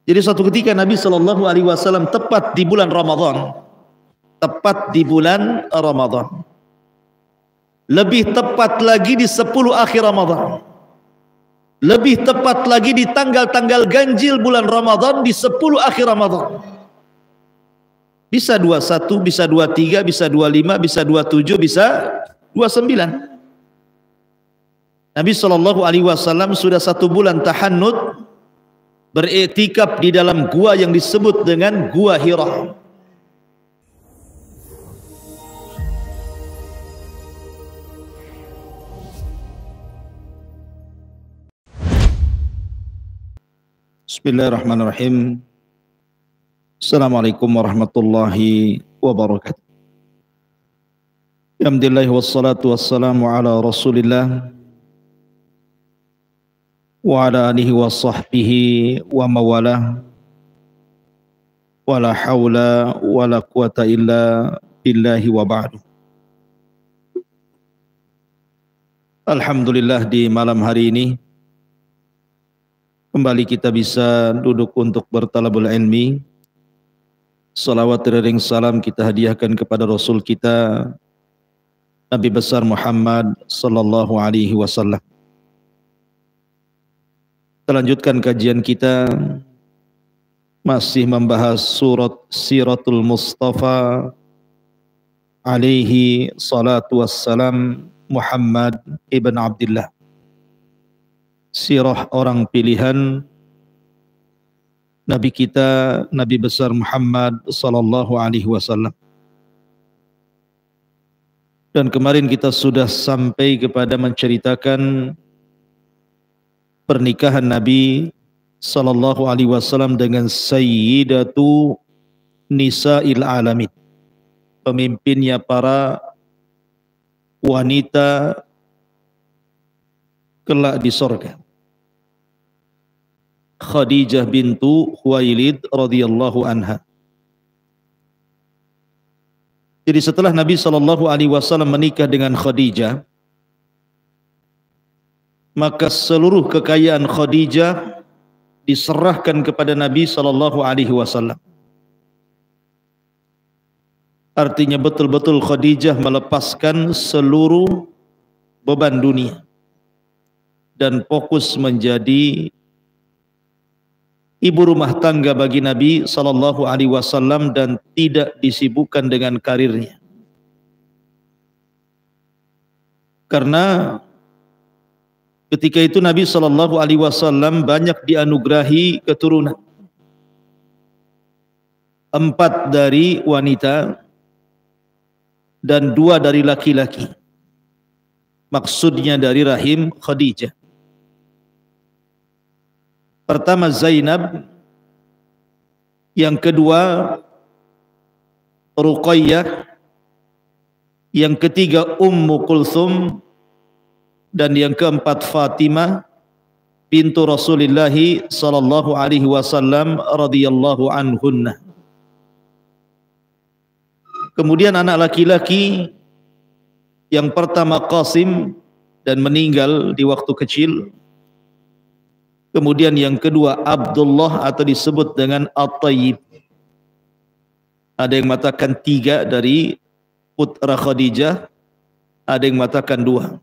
Jadi suatu ketika Nabi Shallallahu Alaihi Wasallam tepat di bulan Ramadan, lebih tepat lagi di 10 akhir Ramadan, lebih tepat lagi di tanggal-tanggal ganjil bulan Ramadan di 10 akhir Ramadan. Bisa 21, bisa 23, bisa 25, bisa 27, bisa 29. Nabi Shallallahu Alaihi Wasallam sudah 1 bulan tahannut, beriktikaf di dalam gua yang disebut dengan Gua Hira. Bismillahirrahmanirrahim. Assalamualaikum warahmatullahi wabarakatuh. Alhamdulillah wassalatu wassalamu ala Rasulillah wa ala alihi wa sahbihi wa mawalah, wala hawla wala quwata illa billahi wa ba'du. Alhamdulillah, di malam hari ini kembali kita bisa duduk untuk bertalabul ilmi. Salawat dan salam kita hadiahkan kepada Rasul kita Nabi besar Muhammad sallallahu alaihi wasallam. Kita lanjutkan kajian kita, masih membahas surat Siratul Mustafa alaihi salatu wassalam, Muhammad ibn Abdullah. Sirah orang pilihan Nabi kita, Nabi besar Muhammad sallallahu alaihi wasallam. Dan kemarin kita sudah sampai kepada menceritakan pernikahan Nabi sallallahu alaihi wasallam dengan Sayyidatu Nisa'il Alamin, pemimpinnya para wanita kelak di sorga, Khadijah bintu Khuwailid radhiyallahu anha. Jadi setelah Nabi sallallahu alaihi wasallam menikah dengan Khadijah, maka seluruh kekayaan Khadijah diserahkan kepada Nabi sallallahu alaihi wasallam. Artinya betul-betul Khadijah melepaskan seluruh beban dunia dan fokus menjadi ibu rumah tangga bagi Nabi sallallahu alaihi wasallam dan tidak disibukkan dengan karirnya. Karena ketika itu Nabi sallallahu alaihi wasallam banyak dianugerahi keturunan. 4 dari wanita dan 2 dari laki-laki. Maksudnya dari rahim Khadijah. Pertama Zainab, yang kedua Ruqayyah, yang ketiga Ummu Kulthum, dan yang keempat Fatimah bintu Rasulullah sallallahu alaihi wasallam radhiyallahu anhunna. Kemudian anak laki-laki, yang pertama Qasim dan meninggal di waktu kecil. Kemudian yang kedua Abdullah atau disebut dengan At-Tayyib. Ada yang mengatakan 3 dari putra Khadijah, ada yang mengatakan 2.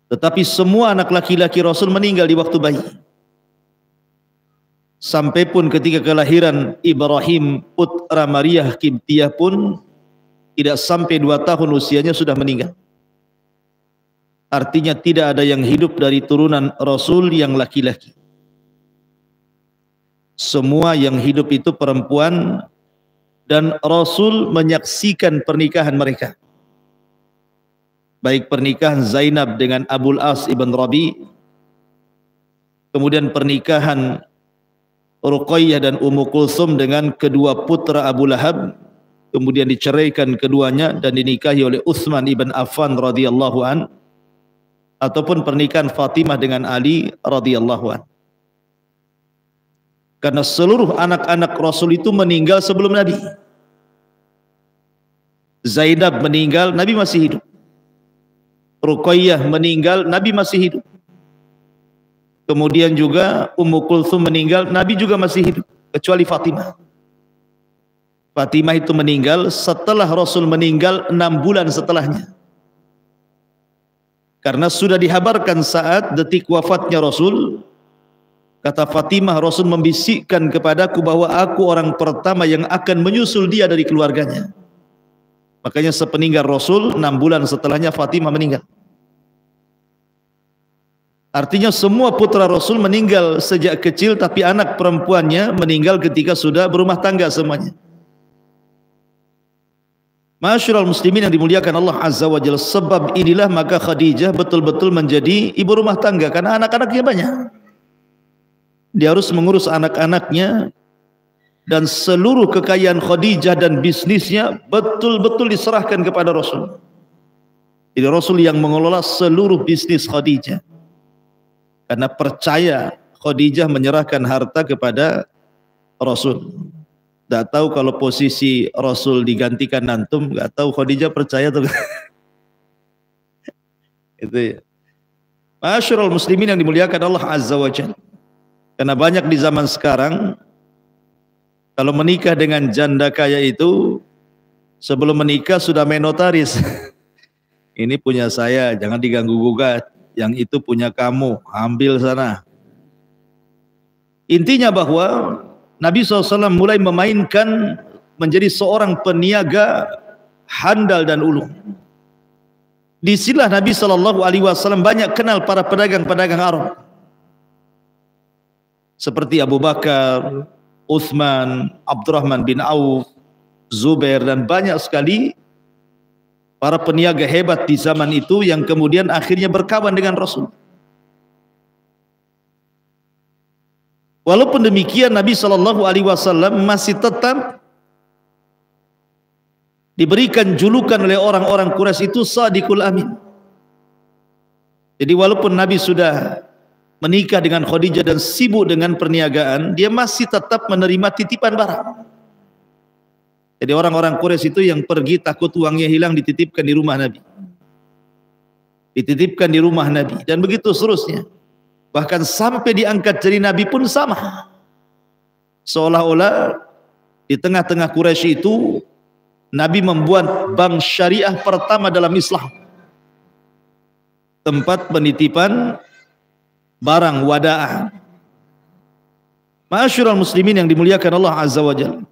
Tetapi semua anak laki-laki Rasul meninggal di waktu bayi. Sampai pun ketika kelahiran Ibrahim putra Maryah Qibtiyah pun tidak sampai 2 tahun usianya sudah meninggal. Artinya tidak ada yang hidup dari turunan Rasul yang laki-laki. Semua yang hidup itu perempuan, dan Rasul menyaksikan pernikahan mereka. Baik pernikahan Zainab dengan Abul As ibn Rabi, kemudian pernikahan Ruqayyah dan Ummu Kulthum dengan kedua putra Abu Lahab, kemudian diceraikan keduanya dan dinikahi oleh Utsman ibn Affan radhiyallahu an, ataupun pernikahan Fatimah dengan Ali radhiyallahu an. Karena seluruh anak-anak Rasul itu meninggal sebelum Nabi. Zainab meninggal, Nabi masih hidup. Ruqayyah meninggal, Nabi masih hidup. Kemudian juga Ummu Kulthum meninggal, Nabi juga masih hidup, kecuali Fatimah. Fatimah itu meninggal setelah Rasul meninggal 6 bulan setelahnya. Karena sudah dihabarkan saat detik wafatnya Rasul, kata Fatimah, Rasul membisikkan kepadaku bahwa aku orang pertama yang akan menyusul dia dari keluarganya. Makanya sepeninggal Rasul 6 bulan setelahnya Fatimah meninggal. Artinya semua putra Rasul meninggal sejak kecil, tapi anak perempuannya meninggal ketika sudah berumah tangga semuanya. Masyarul muslimin yang dimuliakan Allah Azza wa Jalla, sebab inilah maka Khadijah betul-betul menjadi ibu rumah tangga karena anak-anaknya banyak. Dia harus mengurus anak-anaknya, dan seluruh kekayaan Khadijah dan bisnisnya betul-betul diserahkan kepada Rasul. Jadi Rasul yang mengelola seluruh bisnis Khadijah. Karena percaya Khadijah menyerahkan harta kepada Rasul. Tidak tahu kalau posisi Rasul digantikan antum, nggak tahu Khadijah percaya atau itu ya. Masyarul muslimin yang dimuliakan Allah Azza wa Jalla. Karena banyak di zaman sekarang kalau menikah dengan janda kaya itu sebelum menikah sudah main notaris. Ini punya saya, jangan diganggu gugat. Yang itu punya kamu, ambil sana. Intinya bahwa Nabi SAW mulai memainkan menjadi seorang peniaga handal dan ulung. Di sinilah Nabi SAW banyak kenal para pedagang-pedagang Arab. Seperti Abu Bakar, Uthman, Abdurrahman bin Auf, Zubair, dan banyak sekali para peniaga hebat di zaman itu yang kemudian akhirnya berkawan dengan Rasul. Walaupun demikian Nabi SAW masih tetap diberikan julukan oleh orang-orang Quraisy itu Shadiqul Amin. Jadi walaupun Nabi sudah menikah dengan Khadijah dan sibuk dengan perniagaan, dia masih tetap menerima titipan barang. Jadi orang-orang Quraisy itu yang pergi takut uangnya hilang dititipkan di rumah Nabi. Dititipkan di rumah Nabi, dan begitu seterusnya. Bahkan sampai diangkat jadi Nabi pun sama. Seolah-olah di tengah-tengah Quraisy itu Nabi membuat bank syariah pertama dalam Islam. Tempat penitipan barang wada'ah. Ma'asyiral muslimin yang dimuliakan Allah Azza wa Jalla.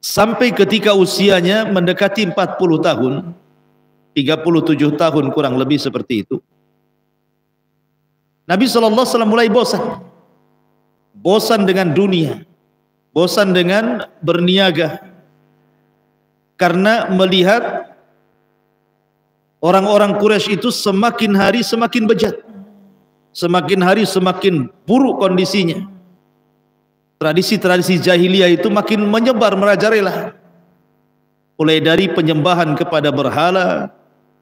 Sampai ketika usianya mendekati 40 tahun, 37 tahun kurang lebih seperti itu, Nabi SAW mulai bosan. Bosan dengan dunia, bosan dengan berniaga. Karena melihat orang-orang Quraisy itu semakin hari semakin bejat. Semakin hari semakin buruk kondisinya. Tradisi-tradisi jahiliyah itu makin menyebar merajalela. Mulai dari penyembahan kepada berhala,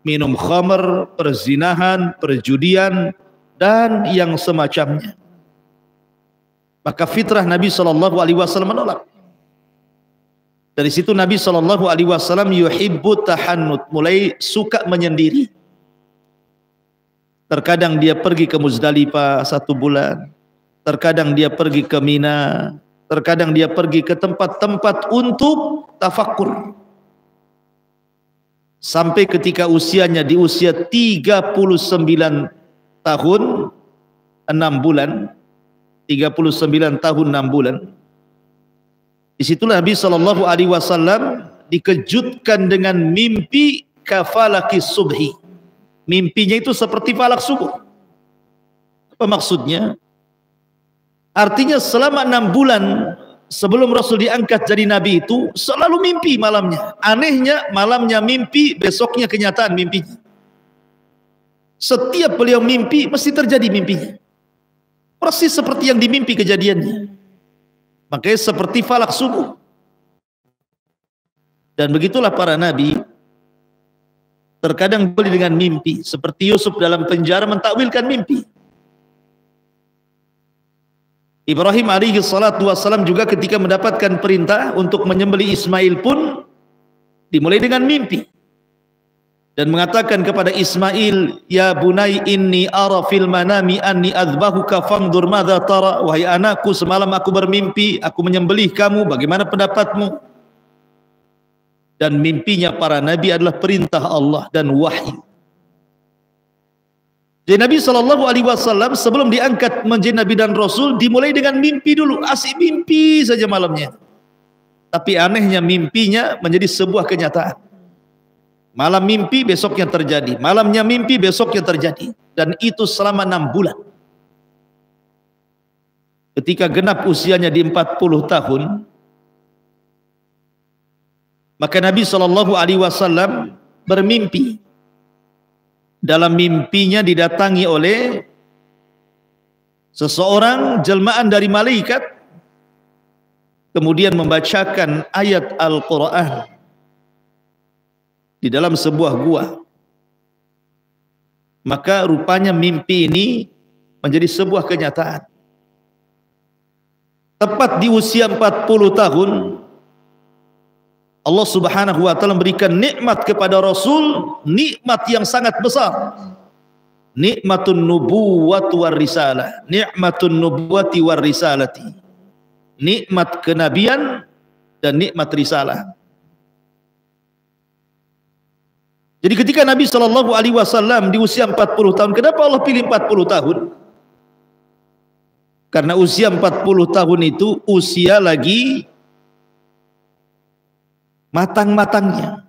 minum khamr, perzinahan, perjudian, dan yang semacamnya. Maka fitrah Nabi SAW menolak. Dari situ Nabi SAW yuhibbu tahannut, mulai suka menyendiri. Terkadang dia pergi ke Muzdalifah 1 bulan, terkadang dia pergi ke Mina, terkadang dia pergi ke tempat-tempat untuk tafakkur. Sampai ketika usianya di usia 39 tahun 6 bulan, 39 tahun 6 bulan, disitulah Nabi SAW dikejutkan dengan mimpi kafalaki subhi. Mimpinya itu seperti falak subuh. Apa maksudnya? Artinya selama 6 bulan sebelum Rasul diangkat jadi Nabi itu selalu mimpi malamnya. Anehnya malamnya mimpi, besoknya kenyataan mimpinya. Setiap beliau mimpi mesti terjadi mimpinya. Persis seperti yang dimimpi kejadiannya. Makanya seperti falak subuh. Dan begitulah para nabi. Terkadang boleh dengan mimpi. Seperti Yusuf dalam penjara mentakwilkan mimpi. Ibrahim alaihi salatu wassalam juga ketika mendapatkan perintah untuk menyembelih Ismail pun dimulai dengan mimpi. dan mengatakan kepada Ismail, ya bunai inni ara fil manami anni adzbahuka fanzur madza tara. Wahai anakku, semalam aku bermimpi aku menyembelih kamu, bagaimana pendapatmu? Dan mimpinya para nabi adalah perintah Allah dan wahyu. Jadi Nabi SAW sebelum diangkat menjadi Nabi dan Rasul dimulai dengan mimpi dulu, asik mimpi saja malamnya. Tapi anehnya mimpinya menjadi sebuah kenyataan. Malam mimpi, besoknya terjadi. Malamnya mimpi, besoknya terjadi. Dan itu selama 6 bulan. Ketika genap usianya di 40 tahun, maka Nabi SAW bermimpi. Dalam mimpinya didatangi oleh seseorang jelmaan dari malaikat, kemudian membacakan ayat Al-Quran di dalam sebuah gua. Maka rupanya mimpi ini menjadi sebuah kenyataan. Tepat di usia 40 tahun Allah Subhanahu wa taala memberikan nikmat kepada Rasul, nikmat yang sangat besar. Nikmatun nubuwwati war risalah, nikmatun nubuwwati war risalati. Nikmat kenabian dan nikmat risalah. Jadi ketika Nabi SAW di usia 40 tahun, kenapa Allah pilih 40 tahun? Karena usia 40 tahun itu usia lagi matang-matangnya.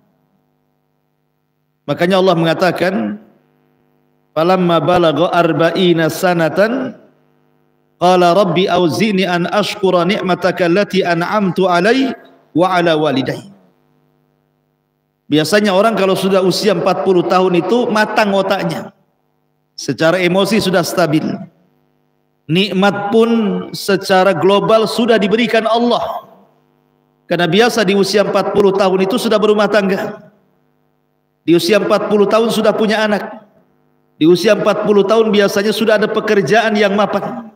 Makanya Allah mengatakan, falamma balagha arba'ina sanatan qala rabbi auzini an ashkura ni'mataka allati an'amtu 'alai wa 'ala walidayya. Biasanya orang kalau sudah usia 40 tahun itu matang otaknya. Secara emosi sudah stabil. Nikmat pun secara global sudah diberikan Allah. Karena biasa di usia 40 tahun itu sudah berumah tangga. Di usia 40 tahun sudah punya anak. Di usia 40 tahun biasanya sudah ada pekerjaan yang mapan.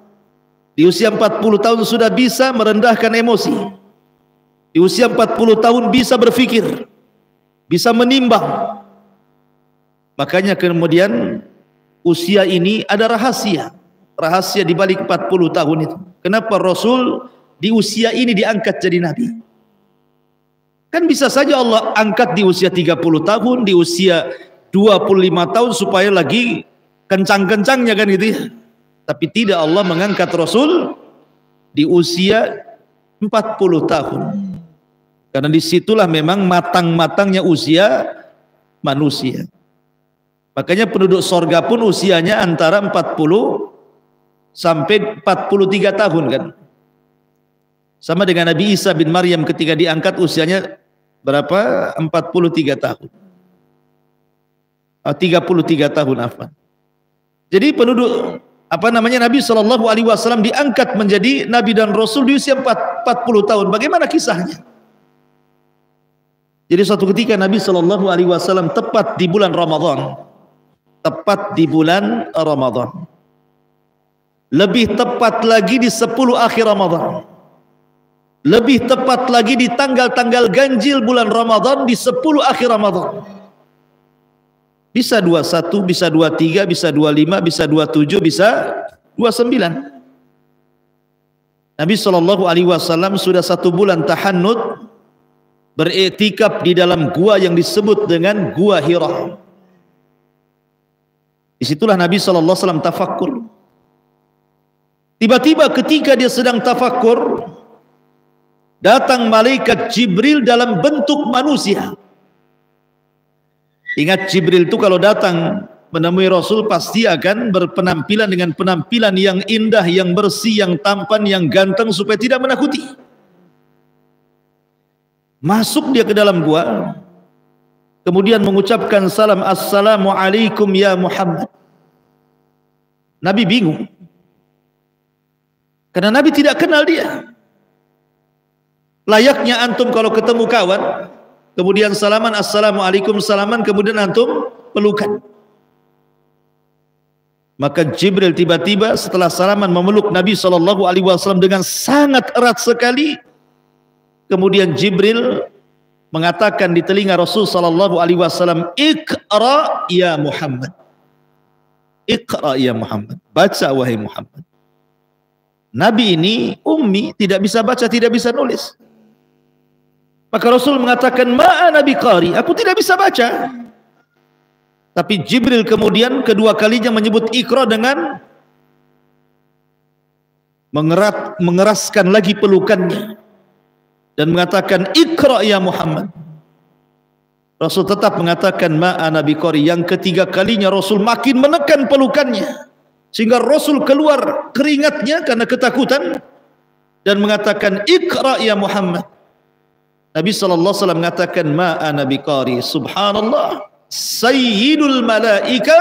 Di usia 40 tahun sudah bisa merendahkan emosi. Di usia 40 tahun bisa berpikir, bisa menimbang. Makanya kemudian usia ini ada rahasia. Rahasia di balik 40 tahun itu. Kenapa Rasul di usia ini diangkat jadi Nabi? Kan bisa saja Allah angkat di usia 30 tahun, di usia 25 tahun supaya lagi kencang-kencangnya kan gitu ya. Tapi tidak, Allah mengangkat Rasul di usia 40 tahun. Karena disitulah memang matang-matangnya usia manusia. Makanya penduduk sorga pun usianya antara 40 sampai 43 tahun kan. Sama dengan Nabi Isa bin Maryam ketika diangkat usianya berapa? 43 tahun. 33 tahun afwan. Jadi penduduk Nabi SAW diangkat menjadi Nabi dan Rasul di usia 40 tahun. Bagaimana kisahnya? Jadi suatu ketika Nabi SAW tepat di bulan Ramadan. Tepat di bulan Ramadan. Lebih tepat lagi di 10 akhir Ramadan. Lebih tepat lagi di tanggal-tanggal ganjil bulan Ramadan di 10 akhir Ramadan. Bisa 21, bisa 23, bisa 25, bisa 27, bisa 29. Nabi SAW sudah 1 bulan tahannud, beriktikaf di dalam gua yang disebut dengan Gua Hira. Disitulah Nabi SAW tafakkur. Tiba-tiba ketika dia sedang tafakkur, datang malaikat Jibril dalam bentuk manusia. Ingat, Jibril itu kalau datang menemui Rasul pasti akan berpenampilan dengan penampilan yang indah, yang bersih, yang tampan, yang ganteng supaya tidak menakuti. Masuk dia ke dalam gua, kemudian mengucapkan salam, assalamualaikum ya Muhammad. Nabi bingung karena Nabi tidak kenal dia. Layaknya antum kalau ketemu kawan, kemudian salaman, assalamualaikum, salaman, kemudian antum pelukan. Maka Jibril tiba-tiba setelah salaman memeluk Nabi SAW dengan sangat erat sekali. Kemudian Jibril mengatakan di telinga Rasul sallallahu alaihi wasallam, "Iqra ya Muhammad." Iqra ya Muhammad. Baca wahai Muhammad. Nabi ini ummi, tidak bisa baca, tidak bisa nulis. Maka Rasul mengatakan, "Ma ana biqari." Aku tidak bisa baca. Tapi Jibril kemudian kedua kalinya menyebut Iqra dengan mengeraskan lagi pelukannya dan mengatakan, "Iqra ya Muhammad." Rasul tetap mengatakan, "Ma ana biqari." Yang ketiga kalinya Rasul makin menekan pelukannya sehingga Rasul keluar keringatnya karena ketakutan dan mengatakan, "Iqra ya Muhammad." Nabi sallallahu alaihi wasallam mengatakan, "Ma ana biqari." Subhanallah, sayyidul malaika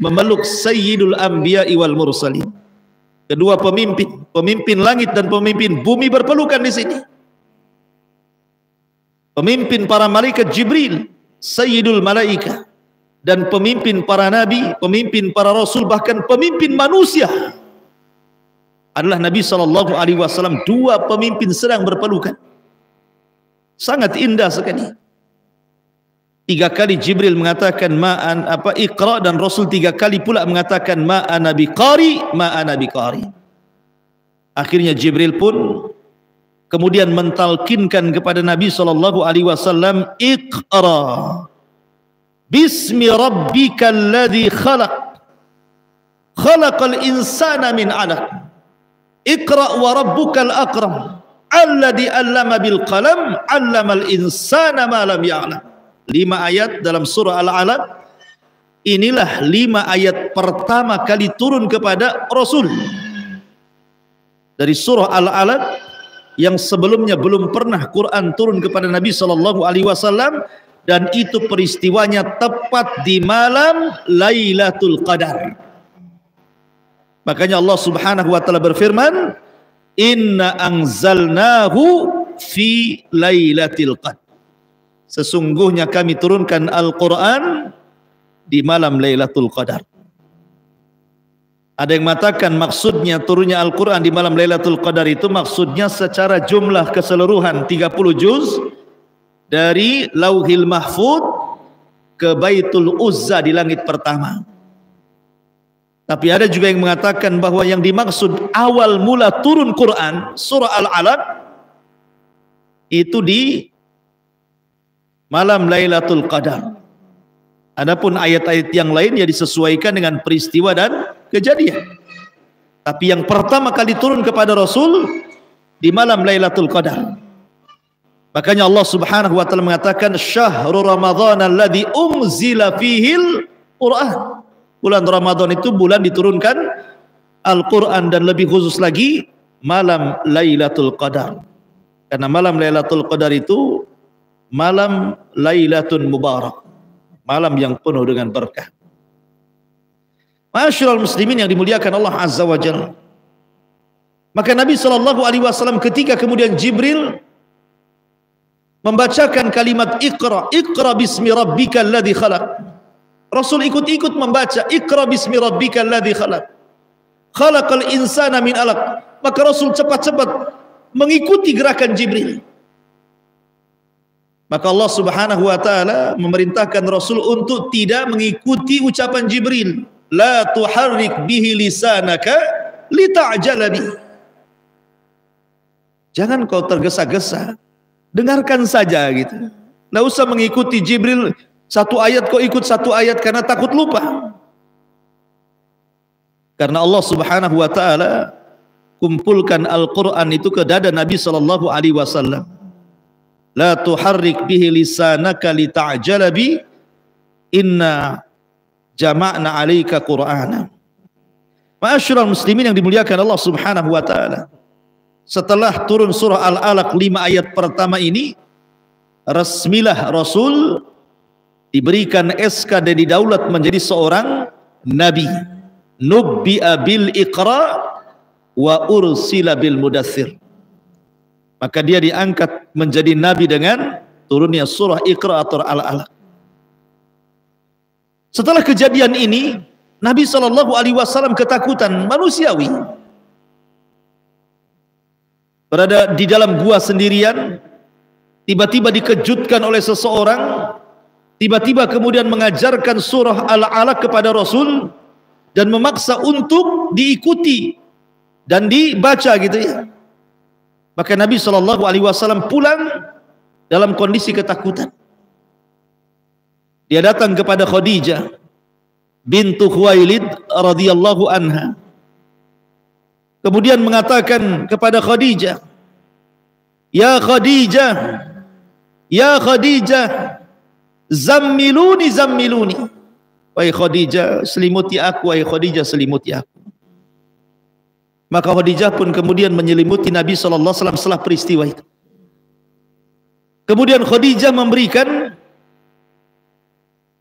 memeluk sayyidul anbiya'i wal mursalin. Kedua pemimpin langit dan pemimpin bumi berpelukan di sini. Pemimpin para malaikat Jibril, sayyidul malaika, dan pemimpin para nabi, pemimpin para rasul, bahkan pemimpin manusia adalah Nabi sallallahu alaihi wasallam. Dua pemimpin sedang berpelukan. Sangat indah sekali. Tiga kali Jibril mengatakan Iqra, dan Rasul tiga kali pula mengatakan ma ana biqari, ma ana biqari. Akhirnya Jibril pun kemudian mentalkinkan kepada Nabi sallallahu alaihi wasallam, "Iqra bismi rabbikal ladzi khalaq, khalaqal insana min 'alaq, iqra wa rabbukal akram, alladzi 'allama bil qalam, 'allamal insana ma lam ya'lam." 5 ayat dalam surah Al-Alaq. Inilah 5 ayat pertama kali turun kepada Rasul dari surah Al-Alaq, yang sebelumnya belum pernah Quran turun kepada Nabi sallallahu alaihi wasallam, dan itu peristiwanya tepat di malam Lailatul Qadar. Makanya Allah Subhanahu wa taala berfirman, "Inna anzalnahu fi Lailatul Qadar." Sesungguhnya kami turunkan Al-Quran di malam Lailatul Qadar. Ada yang mengatakan maksudnya turunnya Al-Quran di malam Lailatul Qadar itu maksudnya secara jumlah keseluruhan 30 juz dari Lauhil Mahfud ke Baitul Uzza di langit pertama. Tapi ada juga yang mengatakan bahwa yang dimaksud awal mula turun Quran surah Al-Alaq itu di malam Lailatul Qadar. Adapun ayat-ayat yang lain ya disesuaikan dengan peristiwa dan kejadian. Tapi yang pertama kali turun kepada Rasul di malam Lailatul Qadar. Makanya Allah Subhanahu wa taala mengatakan, "Syahrul Ramadhan alladzi unzila fihil Qur'an." Bulan Ramadan itu bulan diturunkan Al-Qur'an, dan lebih khusus lagi malam Lailatul Qadar. Karena malam Lailatul Qadar itu malam Lailatun Mubarak, malam yang penuh dengan berkah. Ma'asyiral muslimin yang dimuliakan Allah Azza wa Jalla. Maka Nabi sallallahu alaihi wasallam ketika kemudian Jibril membacakan kalimat Iqra, Iqra bismi rabbikal ladzi khalaq, Rasul ikut-ikut membaca Iqra bismi rabbikal ladzi khalaq, khalaqal insana min 'alaq. Maka Rasul cepat-cepat mengikuti gerakan Jibril. Maka Allah Subhanahu wa taala memerintahkan Rasul untuk tidak mengikuti ucapan Jibril, la tuharrik bihi lisanaka lita'jala bi. Jangan kau tergesa-gesa, dengarkan saja gitu. Enggak usah mengikuti Jibril, satu ayat kau ikut satu ayat karena takut lupa. Karena Allah Subhanahu wa taala kumpulkan Al-Qur'an itu ke dada Nabi sallallahu alaihi wasallam. La tuharrik bihi lisanaka lita'jala bi, inna jama'na 'alaika Qur'ana. Ma'asyiral muslimin yang dimuliakan Allah Subhanahu wa taala. Setelah turun surah Al-Alaq 5 ayat pertama ini, resmilah Rasul diberikan SK dan didaulat menjadi seorang nabi. Nubbi'a bil Iqra wa ursila bil Mudaththir. Maka dia diangkat menjadi nabi dengan turunnya surah Iqra atau Al-Alaq. Setelah kejadian ini, Nabi sallallahu alaihi wasallam ketakutan manusiawi. Berada di dalam gua sendirian, tiba-tiba dikejutkan oleh seseorang, tiba-tiba kemudian mengajarkan surah Al-Alaq kepada Rasul dan memaksa untuk diikuti dan dibaca gitu ya. Maka Nabi SAW pulang dalam kondisi ketakutan. Dia datang kepada Khadijah bintu Khuwailid radhiyallahu anha. Kemudian mengatakan kepada Khadijah, "Ya Khadijah, ya Khadijah, zammiluni zammiluni." Wahai Khadijah, selimuti aku, wahai Khadijah, selimuti aku. Maka Khadijah pun kemudian menyelimuti Nabi SAW setelah peristiwa itu. Kemudian Khadijah memberikan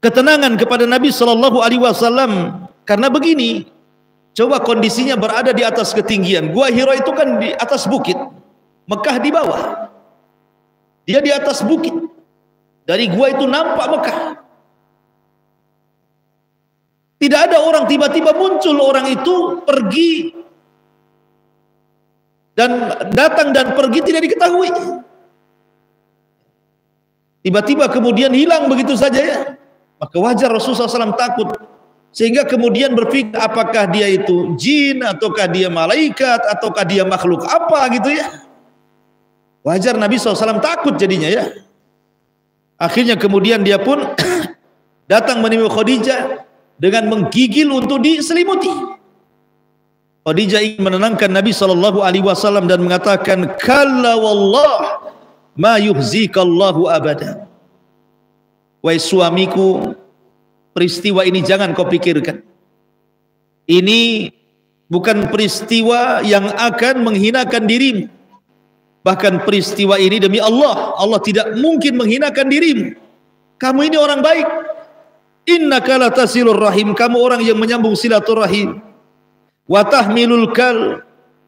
ketenangan kepada Nabi SAW karena begini, coba kondisinya berada di atas ketinggian. Gua Hira itu kan di atas bukit, Mekah di bawah, dia di atas bukit. Dari gua itu nampak Mekah. Tidak ada orang, tiba-tiba muncul orang itu pergi dan datang dan pergi tidak diketahui. Tiba-tiba kemudian hilang begitu saja ya. Maka wajar Rasulullah SAW takut, sehingga kemudian berpikir apakah dia itu jin, ataukah dia malaikat, ataukah dia makhluk apa gitu ya. Wajar Nabi SAW takut jadinya ya. Akhirnya kemudian dia pun datang menemui Khadijah dengan menggigil untuk diselimuti. Khadijah ingin menenangkan Nabi SAW dan mengatakan, "Kalla wallah ma yuhzikallahu abada." Wahai suamiku, peristiwa ini jangan kau pikirkan. Ini bukan peristiwa yang akan menghinakan dirimu. Bahkan peristiwa ini demi Allah, Allah tidak mungkin menghinakan dirimu. Kamu ini orang baik. Innaka latasilur rahim, kamu orang yang menyambung silaturahim. Wa tahmilul kal,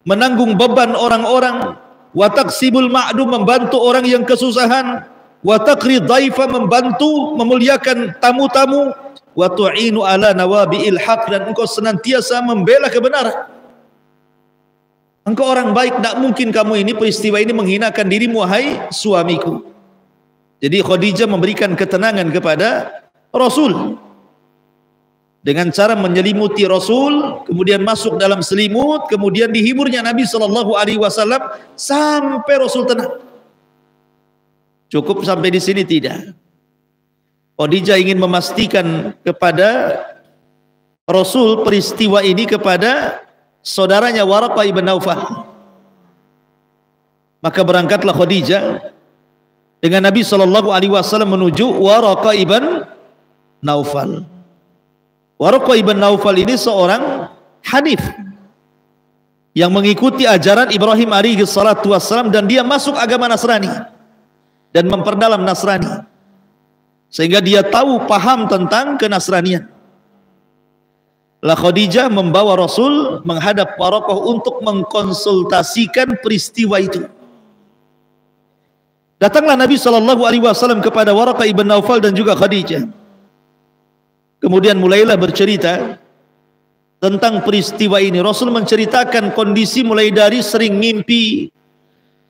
menanggung beban orang-orang. Wa taqsibul ma'dum, membantu orang yang kesusahan. Wa taqri dhaifa, membantu memuliakan tamu-tamu. Wa tu'inu ala nawabi'il haq, dan engkau senantiasa membela kebenaran. Engkau orang baik, tak mungkin kamu ini peristiwa ini menghinakan dirimu, wahai suamiku. Jadi Khadijah memberikan ketenangan kepada Rasul dengan cara menyelimuti Rasul, kemudian masuk dalam selimut, kemudian dihiburnya Nabi SAW sampai Rasul tenang. Cukup sampai di sini? Tidak. Khadijah ingin memastikan kepada Rasul peristiwa ini kepada saudaranya Waraqah ibn Naufal. Maka berangkatlah Khadijah dengan Nabi SAW menuju Waraqah ibn Naufal. Waraqah ibn Naufal ini seorang Hanif yang mengikuti ajaran Ibrahim alaihi salatu wassalam, dan dia masuk agama Nasrani dan memperdalam Nasrani, sehingga dia tahu, paham tentang kenasranian. La Khadijah membawa Rasul menghadap Waraqah untuk mengkonsultasikan peristiwa itu. Datanglah Nabi SAW kepada Waraqah ibn Naufal dan juga Khadijah. Kemudian mulailah bercerita tentang peristiwa ini. Rasul menceritakan kondisi mulai dari sering mimpi,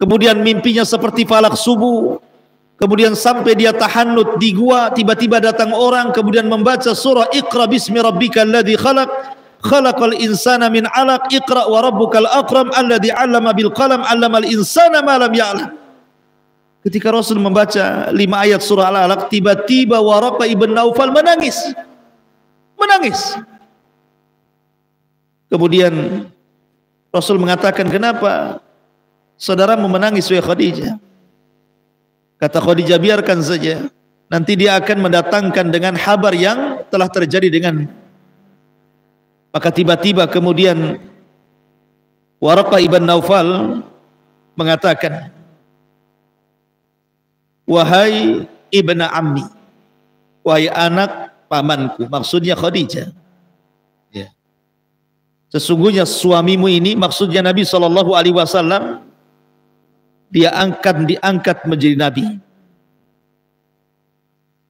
kemudian mimpinya seperti falak subuh, kemudian sampai dia tahannut di gua, tiba-tiba datang orang kemudian membaca surah Iqra bismi rabbikal ladzi khalaq, khalaqal insana min 'alaq, Iqra wa rabbukal akram alladzi 'allama bil qalam 'allamal insana ma lam ya'lam. Ketika Rasul membaca 5 ayat surah Al-Alaq, tiba-tiba Waraqah ibn Naufal menangis. Kemudian Rasul mengatakan, "Kenapa saudaramu menangis, wahai Khadijah?" Kata Khadijah, "Biarkan saja, nanti dia akan mendatangkan dengan kabar yang telah terjadi dengan." Maka tiba-tiba kemudian Waraqah ibn Naufal mengatakan, "Wahai ibna ammi, wahai anak pamanku," maksudnya Khadijah. Ya. Sesungguhnya suamimu ini, maksudnya Nabi SAW, dia akan diangkat menjadi nabi.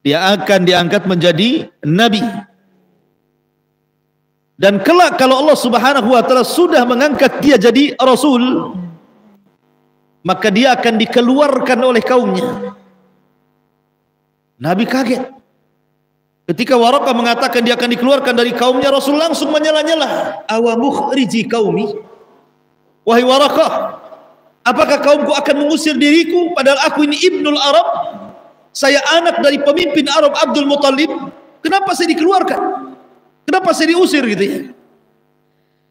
Dia akan diangkat menjadi nabi. Dan kelak kalau Allah Subhanahu wa taala sudah mengangkat dia jadi rasul, maka dia akan dikeluarkan oleh kaumnya. Nabi kaget. Ketika Waraqah mengatakan dia akan dikeluarkan dari kaumnya, Rasul langsung menyela-nyela. Awa mukhriji qaumi? Wahai Waraqah, apakah kaumku akan mengusir diriku padahal aku ini Ibnul Arab? Saya anak dari pemimpin Arab Abdul Muttalib. Kenapa saya dikeluarkan? Kenapa saya diusir gitu ya?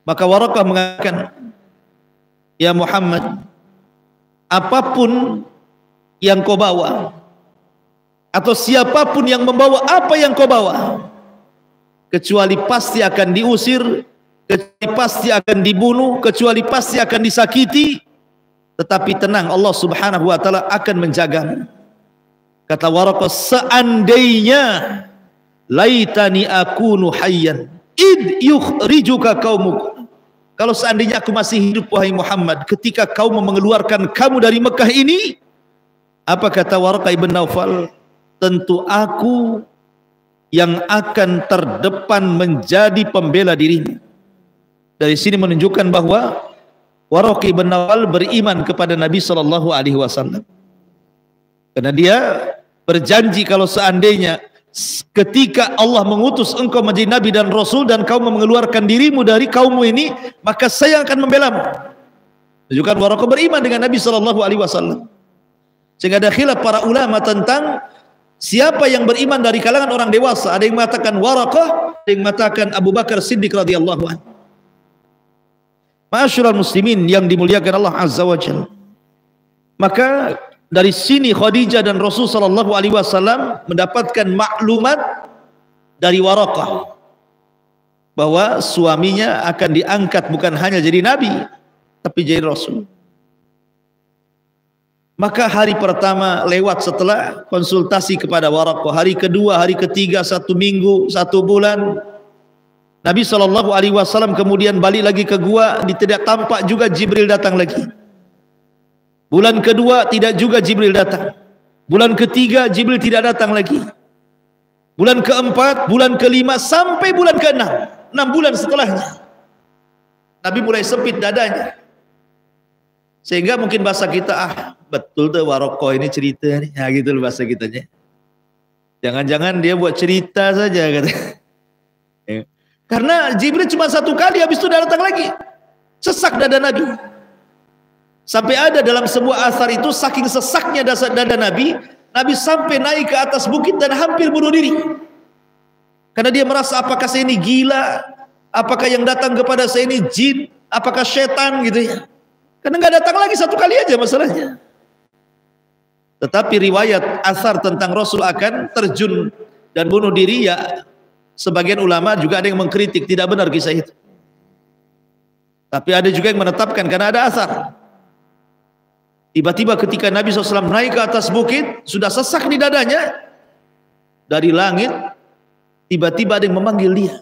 Maka Waraqah mengatakan, ya Muhammad, apapun yang kau bawa, atau siapapun yang membawa apa yang kau bawa, kecuali pasti akan diusir, kecuali pasti akan dibunuh, kecuali pasti akan disakiti. Tetapi tenang, Allah subhanahu wa ta'ala akan menjagamu. Kata Waraqah, seandainya laitani akunu hayyan id yukhrijuka qaumuk, kalau seandainya aku masih hidup wahai Muhammad ketika kaum mengeluarkan kamu dari Mekah ini, apa kata Waraqah ibn Naufal? Tentu aku yang akan terdepan menjadi pembela dirimu. Dari sini menunjukkan bahwa Waraqah ibn Naufal beriman kepada Nabi SAW, karena dia berjanji kalau seandainya ketika Allah mengutus engkau menjadi Nabi dan Rasul dan kau mengeluarkan dirimu dari kaummu ini, maka saya akan membelamu. Menunjukkan Waraqah beriman dengan Nabi SAW. Sehingga ada khilaf para ulama tentang siapa yang beriman dari kalangan orang dewasa. Ada yang mengatakan Waraqah, ada yang mengatakan Abu Bakar Siddiq radhiyallahu anhu. Ma'asyiral muslimin yang dimuliakan Allah Azza wa Jalla. Maka dari sini Khadijah dan Rasul sallallahu alaihi wasallam mendapatkan maklumat dari Waraqah bahwa suaminya akan diangkat bukan hanya jadi nabi tapi jadi rasul. Maka hari pertama lewat setelah konsultasi kepada Waraqah, hari kedua, hari ketiga, 1 minggu, 1 bulan. Nabi sallallahu alaihi wasallam kemudian balik lagi ke gua, tidak tampak juga Jibril datang lagi. Bulan kedua tidak juga Jibril datang. Bulan ketiga Jibril tidak datang lagi. Bulan keempat, bulan kelima, sampai bulan keenam, 6 bulan setelahnya Nabi mulai sempit dadanya. Sehingga mungkin bahasa kita, betul tuh Waraqah ini cerita nih, nah, gitu loh bahasa kitanya. Jangan-jangan dia buat cerita saja kata. Karena Jibril cuma 1 kali, habis itu datang lagi. Sesak dada Nabi. Sampai ada dalam sebuah asar itu, saking sesaknya dada Nabi, Nabi sampai naik ke atas bukit dan hampir bunuh diri. Karena dia merasa, apakah saya ini gila? Apakah yang datang kepada saya ini jin? Apakah setan gitu ya? Karena nggak datang lagi 1 kali aja masalahnya. Tetapi riwayat asar tentang Rasul akan terjun dan bunuh diri, ya sebagian ulama juga ada yang mengkritik, tidak benar kisah itu. Tapi ada juga yang menetapkan karena ada asar. Tiba-tiba ketika Nabi SAW naik ke atas bukit, sudah sesak di dadanya, dari langit tiba-tiba ada yang memanggil dia.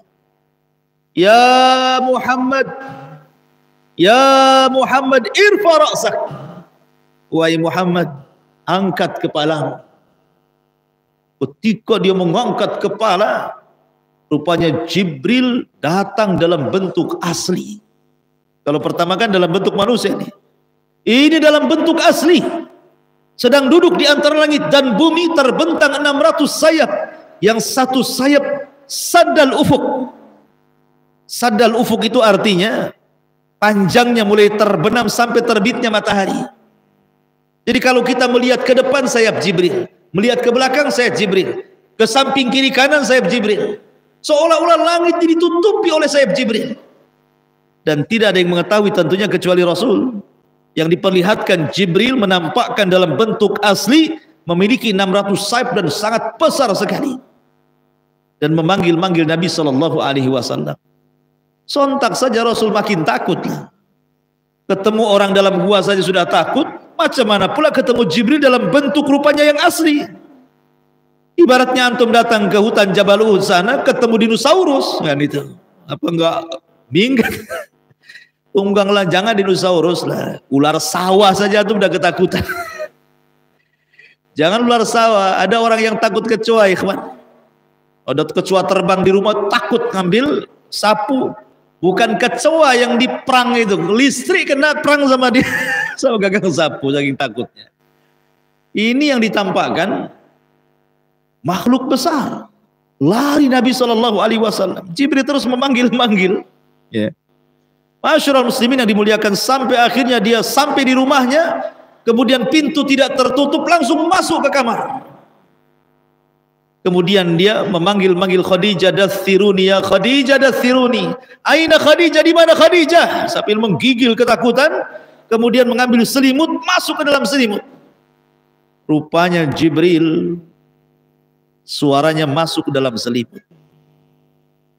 Ya Muhammad, ya Muhammad, irfa ra'sak. Wahai Muhammad, angkat kepalamu. Ketika dia mengangkat kepala, rupanya Jibril datang dalam bentuk asli. Kalau pertama kan dalam bentuk manusia nih. Ini dalam bentuk asli, sedang duduk di antara langit dan bumi, terbentang 600 sayap, yang 1 sayap sadal ufuk. Sadal ufuk itu artinya panjangnya mulai terbenam sampai terbitnya matahari. Jadi kalau kita melihat ke depan sayap Jibril, melihat ke belakang sayap Jibril, ke samping kiri kanan sayap Jibril, seolah-olah langit ditutupi oleh sayap Jibril. Dan tidak ada yang mengetahui tentunya kecuali Rasul. Yang diperlihatkan Jibril menampakkan dalam bentuk asli, memiliki 600 sayap dan sangat besar sekali, dan memanggil-manggil Nabi SAW. Sontak saja Rasul makin takut. Ketemu orang dalam gua saja sudah takut, macam mana pula ketemu Jibril dalam bentuk rupanya yang asli. Ibaratnya antum datang ke hutan Jabal Uhud sana, ketemu dinosaurus kan itu, apa enggak minggat? Tungganglah, jangan dinosaurus lah, ular sawah saja tuh udah ketakutan. Jangan ular sawah, ada orang yang takut kecoa, ikhwan. Ada kecoa terbang di rumah, takut ngambil sapu. Bukan kecoa yang diperang itu, listrik kena perang sama dia. sama gagang sapu saking takutnya. Ini yang ditampakkan makhluk besar. Lari Nabi SAW. Jibril terus memanggil-manggil. Ya. Masyarul muslimin yang dimuliakan, sampai akhirnya dia sampai di rumahnya, kemudian pintu tidak tertutup, langsung masuk ke kamar. Kemudian dia memanggil-manggil Khadijah, dathiruni ya Khadijah, dathiruni. Aina Khadijah, di mana Khadijah? Sambil menggigil ketakutan, kemudian mengambil selimut, masuk ke dalam selimut. Rupanya Jibril, suaranya masuk ke dalam selimut.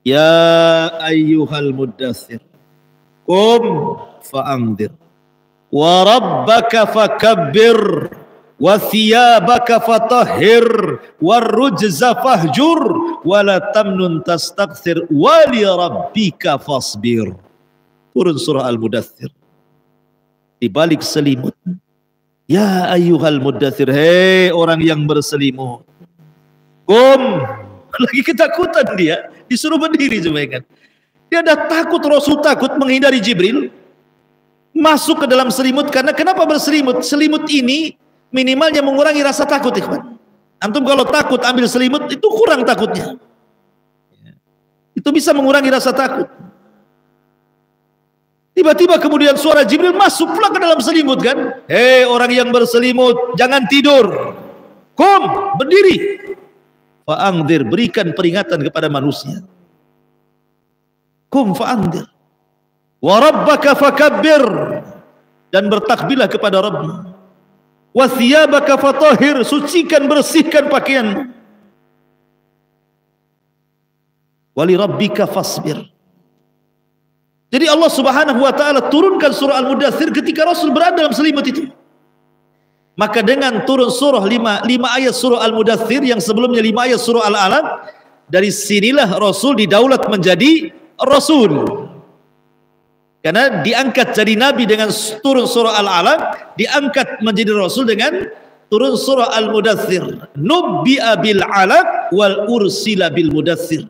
Ya ayyuhal muddathir, qum fa'anzir, wa rabbaka fakabbir, wa thiyabaka fatahhir, wa rujza fahjur, wa la tamnun tastakthir, wa li rabbika fasbir. Turun surah Al-Mudaththir. Di balik selimut, ya ayyuhal muddathir, hei orang yang berselimut, qum. Lagi ketakutan dia, disuruh berdiri coba kan. Dia ada takut, Rasul takut menghindari Jibril, masuk ke dalam selimut. Karena kenapa berselimut? Selimut ini minimalnya mengurangi rasa takut, ikhwan. Antum kalau takut ambil selimut, itu kurang takutnya. Itu bisa mengurangi rasa takut. Tiba-tiba kemudian suara Jibril masuk pula ke dalam selimut kan. Hei orang yang berselimut, jangan tidur. Qum, berdiri. Fa'anzir, berikan peringatan kepada manusia. Qum fa'anzir. Wa rabbaka fakabbir, dan bertakbirlah kepada Rabbmu. Wa thiyabaka fatahhir, sucikan, bersihkan pakaian. Wa li rabbika fasbir. Jadi Allah Subhanahu wa taala turunkan surah Al-Mudaththir ketika Rasul berada dalam selimut itu. Maka dengan turun surah 5 ayat surah Al-Mudaththir yang sebelumnya 5 ayat surah Al-Alaq, dari sinilah Rasul didaulat menjadi Rasul. Karena diangkat jadi Nabi dengan turun surah Al-Alaq, diangkat menjadi Rasul dengan turun surah Al-Mudaththir. Nubbi'a bil alaq wal ursila bil mudaththir.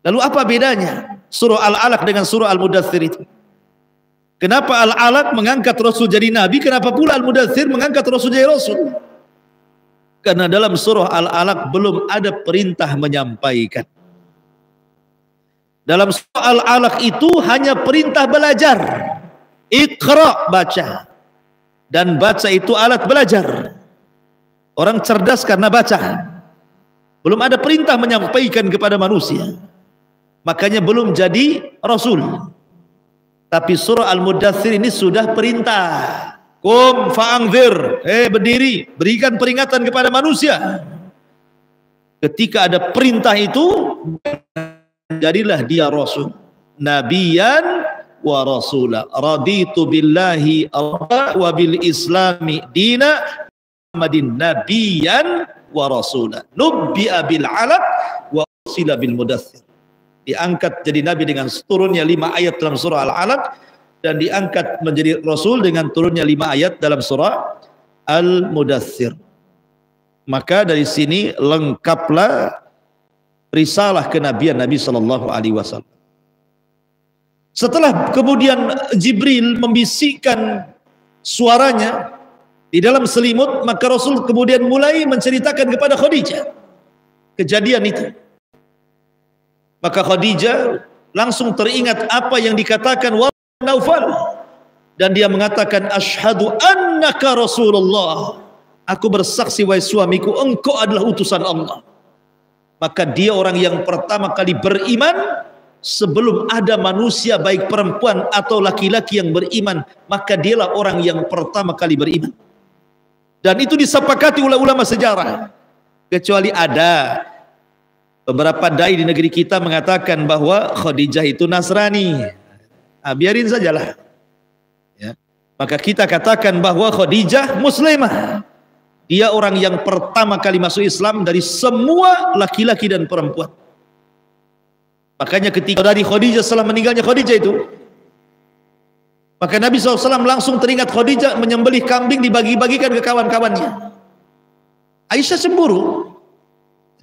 Lalu apa bedanya surah Al-Alaq dengan surah Al-Mudaththir itu? Kenapa Al-Alaq mengangkat Rasul jadi Nabi, kenapa pula Al-Mudaththir mengangkat Rasul jadi Rasul? Karena dalam surah Al-Alaq belum ada perintah menyampaikan. Dalam surah Al-Alaq itu hanya perintah belajar. Iqra, baca. Dan baca itu alat belajar. Orang cerdas karena baca. Belum ada perintah menyampaikan kepada manusia. Makanya belum jadi Rasul. Tapi surah Al-Mudaththir ini sudah perintah. Qum fa'anzir, berdiri, berikan peringatan kepada manusia. Ketika ada perintah itu, jadilah dia Rasul. Nabiyan wa rasula. Raditu billahi wa bil islami dina, Muhammadin nabiyan wa rasula. Nubbi'a bil alaq wa ursila bil mudaththir. Diangkat jadi Nabi dengan turunnya 5 ayat dalam surah Al-Alaq, dan diangkat menjadi Rasul dengan turunnya 5 ayat dalam surah Al-Mudaththir. Maka dari sini lengkaplah risalah kenabian Nabi Sallallahu Alaihi Wasallam. Setelah kemudian Jibril membisikkan suaranya di dalam selimut, maka Rasul kemudian mulai menceritakan kepada Khadijah kejadian itu. Maka Khadijah langsung teringat apa yang dikatakan wa Naufal, dan dia mengatakan asyhadu annaka Rasulullah. Aku bersaksi wahai suamiku, engkau adalah utusan Allah. Maka dia orang yang pertama kali beriman sebelum ada manusia baik perempuan atau laki-laki yang beriman, maka dialah orang yang pertama kali beriman. Dan itu disepakati oleh ulama sejarah. Kecuali ada beberapa dai di negeri kita mengatakan bahwa Khadijah itu Nasrani. Biarin sajalah. Ya. Maka kita katakan bahwa Khadijah Muslimah. Dia orang yang pertama kali masuk Islam dari semua laki-laki dan perempuan. Makanya ketika dari Khadijah, setelah meninggalnya Khadijah itu, maka Nabi SAW langsung teringat Khadijah menyembelih kambing, dibagi-bagikan ke kawan-kawannya. Aisyah cemburu.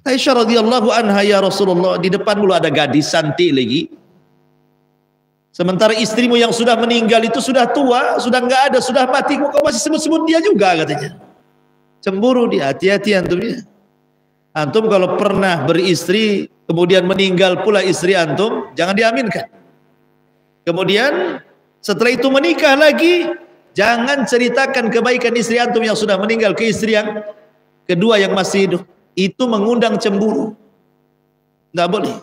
Aisyah radhiyallahu anha, ya Rasulullah, di depan mulu ada gadis cantik lagi. Sementara istrimu yang sudah meninggal itu sudah tua, sudah nggak ada, sudah mati, kok masih sebut-sebut dia juga katanya. Cemburu dia, hati-hati antum ya. Antum kalau pernah beristri, kemudian meninggal pula istri antum, jangan diaminkan. Kemudian setelah itu menikah lagi, jangan ceritakan kebaikan istri antum yang sudah meninggal ke istri yang kedua yang masih hidup. Itu mengundang cemburu. Nggak boleh.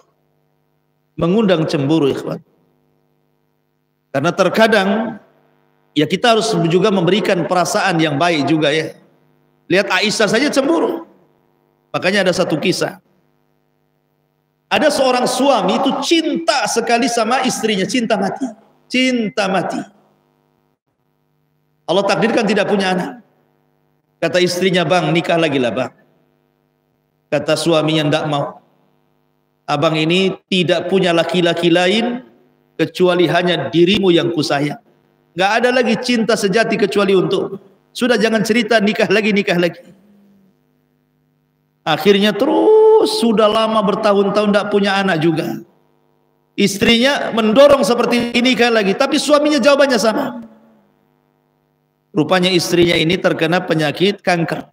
Mengundang cemburu, ikhwan. Karena terkadang ya kita harus juga memberikan perasaan yang baik juga ya. Lihat Aisyah saja cemburu. Makanya ada satu kisah. Ada seorang suami itu cinta sekali sama istrinya, cinta mati. Cinta mati. Allah takdirkan tidak punya anak. Kata istrinya, "Bang, nikah lagi lah, Bang." Kata suaminya, "Enggak mau. Abang ini tidak punya laki-laki lain kecuali hanya dirimu yang kusayang. Nggak ada lagi cinta sejati kecuali untuk. Sudah jangan cerita nikah lagi, nikah lagi." Akhirnya terus sudah lama bertahun-tahun tidak punya anak juga. Istrinya mendorong seperti ini nikah lagi, tapi suaminya jawabannya sama. Rupanya istrinya ini terkena penyakit kanker.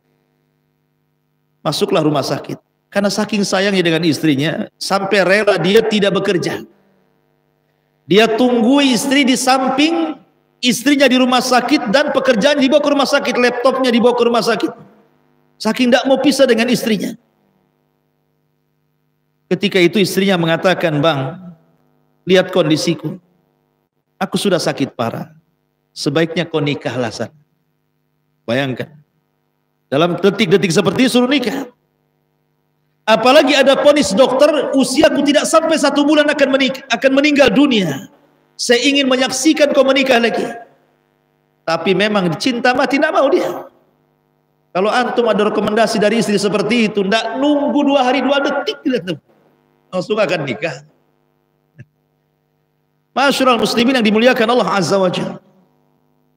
Masuklah rumah sakit. Karena saking sayangnya dengan istrinya, sampai rela dia tidak bekerja. Dia tunggu istri di samping, istrinya di rumah sakit, dan pekerjaan dibawa ke rumah sakit, laptopnya dibawa ke rumah sakit. Saking tidak mau pisah dengan istrinya. Ketika itu istrinya mengatakan, "Bang, lihat kondisiku. Aku sudah sakit parah. Sebaiknya kau nikahlah sana." Bayangkan. Dalam detik-detik seperti itu suruh nikah. Apalagi ada vonis dokter, usiaku tidak sampai 1 bulan akan meninggal dunia. Saya ingin menyaksikan kau menikah lagi. Tapi memang cinta mati, tidak mau dia. Kalau antum ada rekomendasi dari istri seperti itu, tidak nunggu 2 hari 2 detik, langsung akan nikah. Masyarul muslimin yang dimuliakan Allah Azza wa Jalla.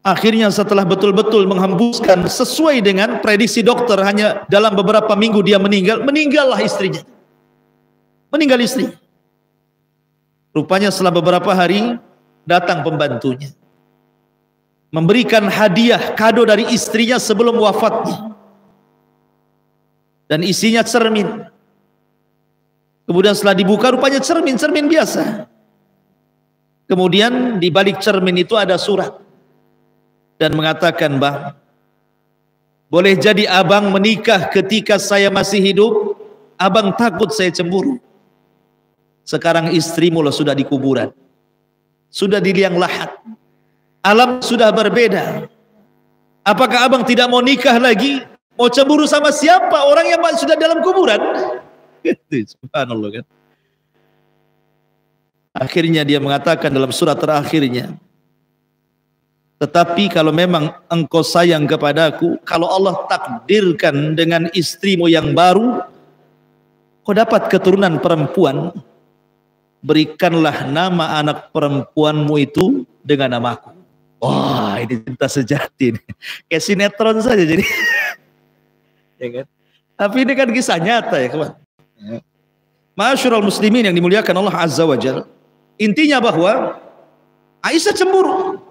Akhirnya setelah betul-betul menghembuskan sesuai dengan prediksi dokter, hanya dalam beberapa minggu dia meninggal, meninggallah istrinya. Meninggal istri. Rupanya setelah beberapa hari datang pembantunya, memberikan hadiah kado dari istrinya sebelum wafatnya, dan isinya cermin. Kemudian setelah dibuka rupanya cermin biasa. Kemudian di balik cermin itu ada surat dan mengatakan, "Bang, boleh jadi abang menikah ketika saya masih hidup, abang takut saya cemburu. Sekarang istrimu loh sudah di kuburan, sudah di liang lahat, alam sudah berbeda. Apakah abang tidak mau nikah lagi? Mau cemburu sama siapa? Orang yang sudah dalam kuburan." Subhanallah kan. Akhirnya dia mengatakan dalam surat terakhirnya, "Tetapi kalau memang engkau sayang kepadaku, kalau Allah takdirkan dengan istrimu yang baru, kau dapat keturunan perempuan, berikanlah nama anak perempuanmu itu dengan namaku." Wah, ini cinta sejati nih. Kayak sinetron saja jadi. Ya kan? Tapi ini kan kisah nyata ya kawan. Masyarul muslimin yang dimuliakan Allah Azza wa Jalla. Intinya bahwa Aisyah cemburu.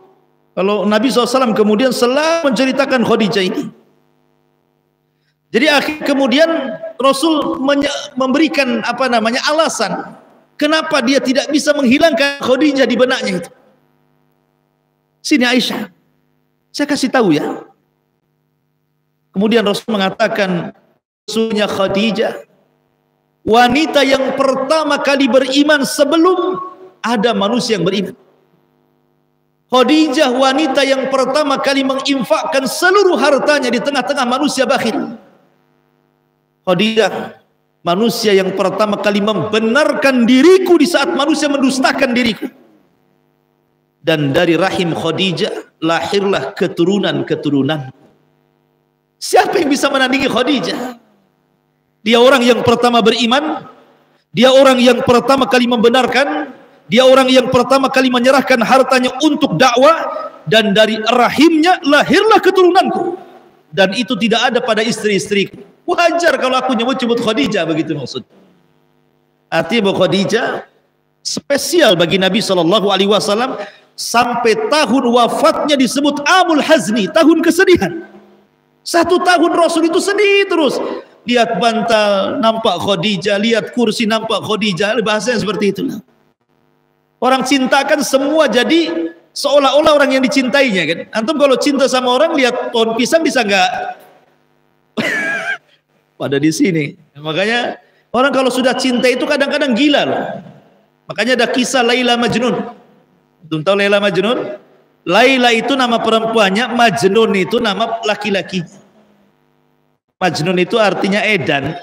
Kalau Nabi SAW kemudian selalu menceritakan Khadijah ini. Jadi kemudian Rasul memberikan alasan kenapa dia tidak bisa menghilangkan Khadijah di benaknya itu. Sini Aisyah, saya kasih tahu ya. Kemudian Rasul mengatakan, sesungguhnya Khadijah wanita yang pertama kali beriman sebelum ada manusia yang beriman. Khadijah wanita yang pertama kali menginfakkan seluruh hartanya di tengah-tengah manusia bakhil. Khadijah manusia yang pertama kali membenarkan diriku di saat manusia mendustakan diriku. Dan dari rahim Khadijah lahirlah keturunan-keturunan. Siapa yang bisa menandingi Khadijah? Dia orang yang pertama beriman, dia orang yang pertama kali membenarkan, dia orang yang pertama kali menyerahkan hartanya untuk dakwah, dan dari rahimnya lahirlah keturunanku. Dan itu tidak ada pada istri-istriku. Wajar kalau aku nyebut-nyebut Khadijah, begitu maksud. Artinya bahwa Khadijah spesial bagi Nabi SAW, sampai tahun wafatnya disebut Amul Hazni, tahun kesedihan. 1 tahun Rasul itu sedih terus. Lihat bantal nampak Khadijah, lihat kursi nampak Khadijah, bahasanya seperti itu. Orang cintakan semua jadi seolah-olah orang yang dicintainya kan. Antum kalau cinta sama orang lihat pohon pisang bisa nggak pada di sini. Makanya orang kalau sudah cinta itu kadang-kadang gila loh. Makanya ada kisah Laila Majnun. Antum tahu Laila Majnun? Laila itu nama perempuannya, Majnun itu nama laki-laki. Majnun itu artinya edan,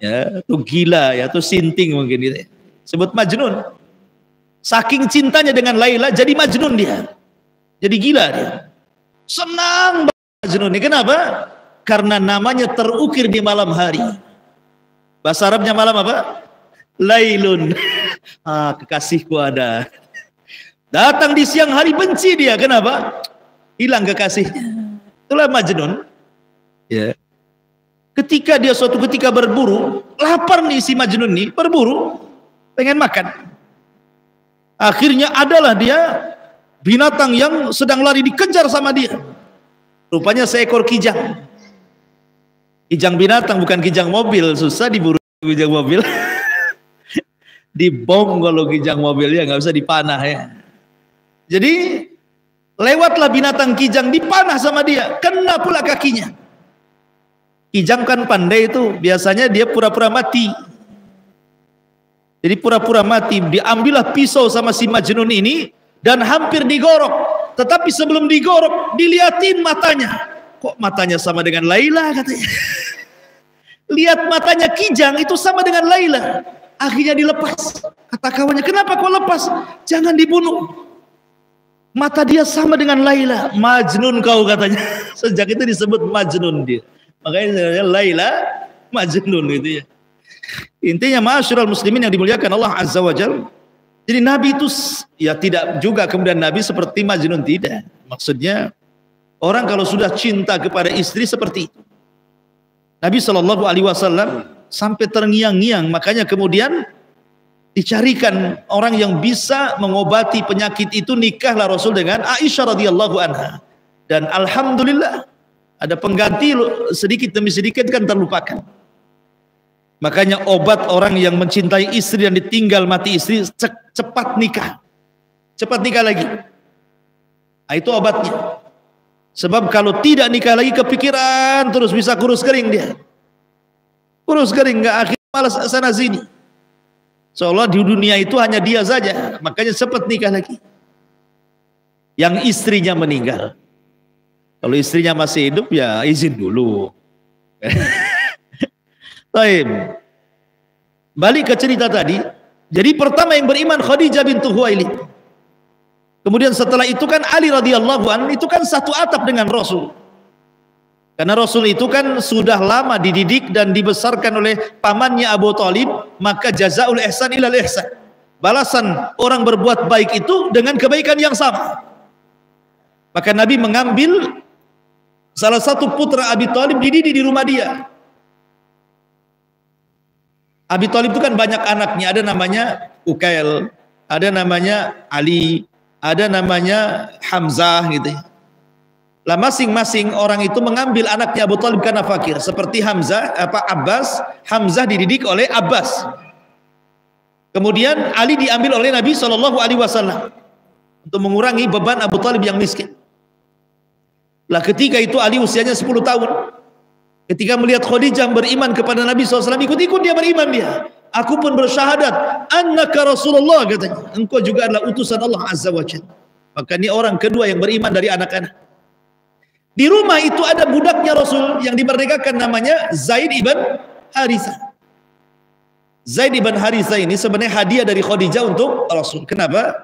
ya, itu gila, ya, itu sinting mungkin gitu. Sebut Majnun. Saking cintanya dengan Laila, jadi Majnun dia. Jadi gila dia. Senang banget Majnun ini. Kenapa? Karena namanya terukir di malam hari. Bahasa Arabnya malam apa? Lailun. Kekasihku ada. Datang di siang hari benci dia. Kenapa? Hilang kekasihnya. Itulah Majnun. Ya. Ketika dia suatu ketika berburu, lapar nih si Majnun nih, berburu, pengen makan. Akhirnya adalah dia binatang yang sedang lari dikejar sama dia. Rupanya seekor kijang. Kijang binatang, bukan kijang mobil. Susah diburu kijang mobil. Dibom kalau kijang mobil ya, nggak usah dipanah ya. Jadi lewatlah binatang kijang, dipanah sama dia, kena pula kakinya. Kijang kan pandai itu, biasanya dia pura-pura mati. Jadi pura-pura mati, diambillah pisau sama si Majnun ini dan hampir digorok. Tetapi sebelum digorok, dilihatin matanya. Kok matanya sama dengan Laila katanya. Lihat matanya kijang itu sama dengan Laila. Akhirnya dilepas. Kata kawannya, kenapa kau lepas? Jangan dibunuh. Mata dia sama dengan Laila. Majnun kau katanya. Sejak itu disebut Majnun dia. Makanya Laila Majnun gitu ya. Intinya ma'asyiral muslimin yang dimuliakan Allah Azza wa Jalla. Jadi Nabi itu ya tidak juga kemudian Nabi seperti Majnun, tidak. Maksudnya orang kalau sudah cinta kepada istri seperti itu. Nabi SAW sampai terngiang-ngiang, makanya kemudian dicarikan orang yang bisa mengobati penyakit itu. Nikahlah Rasul dengan Aisyah radhiyallahu anha. Dan alhamdulillah ada pengganti, sedikit demi sedikit kan terlupakan. Makanya obat orang yang mencintai istri dan ditinggal mati istri, cepat nikah. Cepat nikah lagi. Nah, itu obatnya. Sebab kalau tidak nikah lagi kepikiran terus, bisa kurus kering dia. Kurus kering, nggak, akhirnya malas sana sini. Seolah di dunia itu hanya dia saja. Makanya cepat nikah lagi. Yang istrinya meninggal. Kalau istrinya masih hidup ya izin dulu. Baik. Balik ke cerita tadi. Jadi pertama yang beriman Khadijah bintu Khuwailid. Kemudian setelah itu kan Ali radhiyallahu anhu, itu kan satu atap dengan Rasul. Karena Rasul itu kan sudah lama dididik dan dibesarkan oleh pamannya Abu Thalib, maka jazaul ihsan ilal ihsan. Balasan orang berbuat baik itu dengan kebaikan yang sama. Maka Nabi mengambil salah satu putra Abi Thalib, dididik di rumah dia. Abi Thalib itu kan banyak anaknya, ada namanya Ukail, ada namanya Ali, ada namanya Hamzah gitu. Lah masing-masing orang itu mengambil anaknya Abu Thalib karena fakir. Seperti Abbas, Hamzah dididik oleh Abbas. Kemudian Ali diambil oleh Nabi SAW untuk mengurangi beban Abu Thalib yang miskin. Lah ketika itu Ali usianya 10 tahun. Ketika melihat Khadijah beriman kepada Nabi SAW, ikut-ikut dia beriman dia. Aku pun bersyahadat, annaka Rasulullah, katanya. Engkau juga adalah utusan Allah Azza wa Jalla. Maka ini orang kedua yang beriman dari anak-anak. Di rumah itu ada budaknya Rasul yang dimerdekakan, namanya Zaid ibn Harithah. Zaid ibn Harithah ini sebenarnya hadiah dari Khadijah untuk Rasul. Kenapa?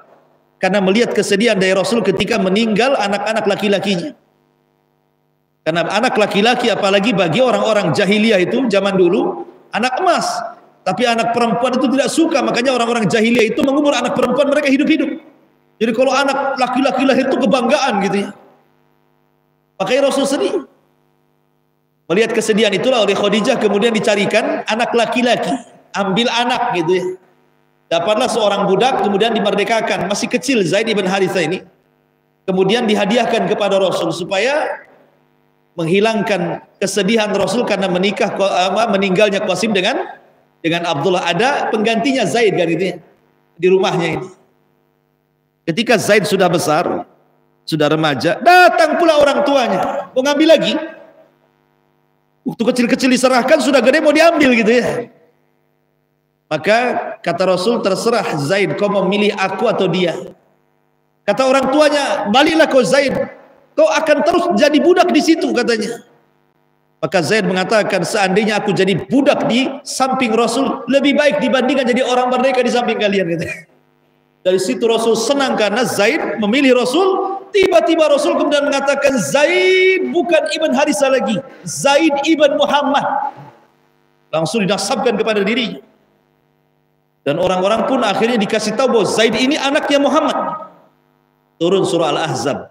Karena melihat kesedihan dari Rasul ketika meninggal anak-anak laki-lakinya. Karena anak laki-laki, apalagi bagi orang-orang jahiliyah itu zaman dulu, anak emas. Tapi anak perempuan itu tidak suka, makanya orang-orang jahiliyah itu mengumur anak perempuan mereka hidup-hidup. Jadi kalau anak laki-laki lahir itu kebanggaan gitu ya. Makanya Rasul sedih. Melihat kesedihan itulah oleh Khadijah kemudian dicarikan anak laki-laki, ambil anak gitu ya. Dapatlah seorang budak, kemudian dimerdekakan, masih kecil Zaid ibn Harithah ini. Kemudian dihadiahkan kepada Rasul supaya menghilangkan kesedihan Rasul karena meninggalnya Qasim dengan Abdullah. Ada penggantinya Zaid kan itu ya, di rumahnya ini. Ketika Zaid sudah besar, sudah remaja, datang pula orang tuanya mau ngambil lagi. Waktu kecil-kecil diserahkan, sudah gede mau diambil gitu ya. Maka kata Rasul, terserah Zaid, kau mau milih aku atau dia. Kata orang tuanya, baliklah kau Zaid, kau akan terus jadi budak di situ katanya. Maka Zaid mengatakan, seandainya aku jadi budak di samping Rasul, lebih baik dibandingkan jadi orang merdeka di samping kalian katanya. Dari situ Rasul senang karena Zaid memilih Rasul. Tiba-tiba Rasul kemudian mengatakan, Zaid bukan Ibn Harithah lagi, Zaid ibn Muhammad. Langsung dinasabkan kepada dirinya. Dan orang-orang pun akhirnya dikasih tahu bahwa Zaid ini anaknya Muhammad. Turun surah Al-Ahzab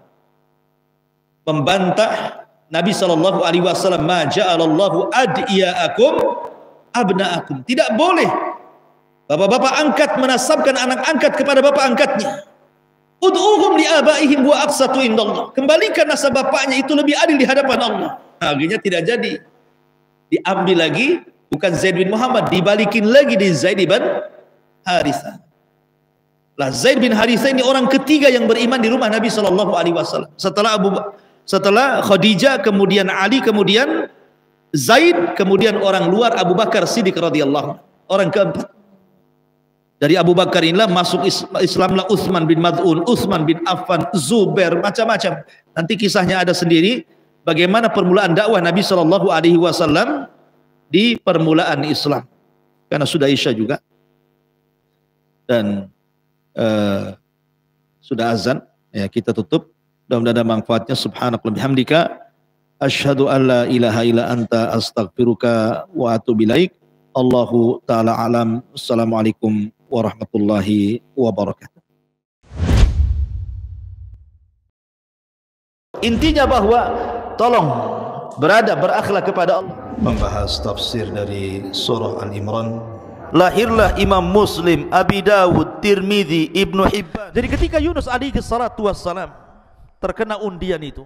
membantah Nabi SAW, ma ja'alallahu ad'iyaakum abna'akum. Tidak boleh bapak-bapak angkat menasabkan anak angkat kepada bapak angkatnya. Ud'uhum li'abaihim wa aqsatu indallah. Kembalikan nasab bapaknya, itu lebih adil di hadapan Allah. Akhirnya tidak jadi. Diambil lagi, bukan Zaid bin Muhammad, dibalikin lagi di Zaid ibn Harithah. Lah Zaid bin Harithah ini orang ketiga yang beriman di rumah Nabi SAW. Setelah Khadijah, kemudian Ali, kemudian Zaid, kemudian orang luar Abu Bakar Siddiq radhiyallahu. Orang keempat. Dari Abu Bakar inilah masuk Islamlah Utsman bin Mad'un, Utsman bin Affan, Zubair, macam-macam. Nanti kisahnya ada sendiri bagaimana permulaan dakwah Nabi SAW di permulaan Islam. Karena sudah Isya juga. Dan sudah azan, ya kita tutup. Mudah-mudahan ada manfaatnya. Subhanallah bihamdika, asyhadu an la ilaha illa anta, astaghfiruka wa atubu ilaik. Allahu taala alam. Assalamualaikum warahmatullahi wabarakatuh. Intinya bahwa tolong berakhlak kepada Allah. Membahas tafsir dari surah Al-Imran. Lahirlah Imam Muslim, Abi Dawud, Tirmidzi, Ibnu Hibban. Jadi ketika Yunus alaihi salatu wassalam terkena undian itu,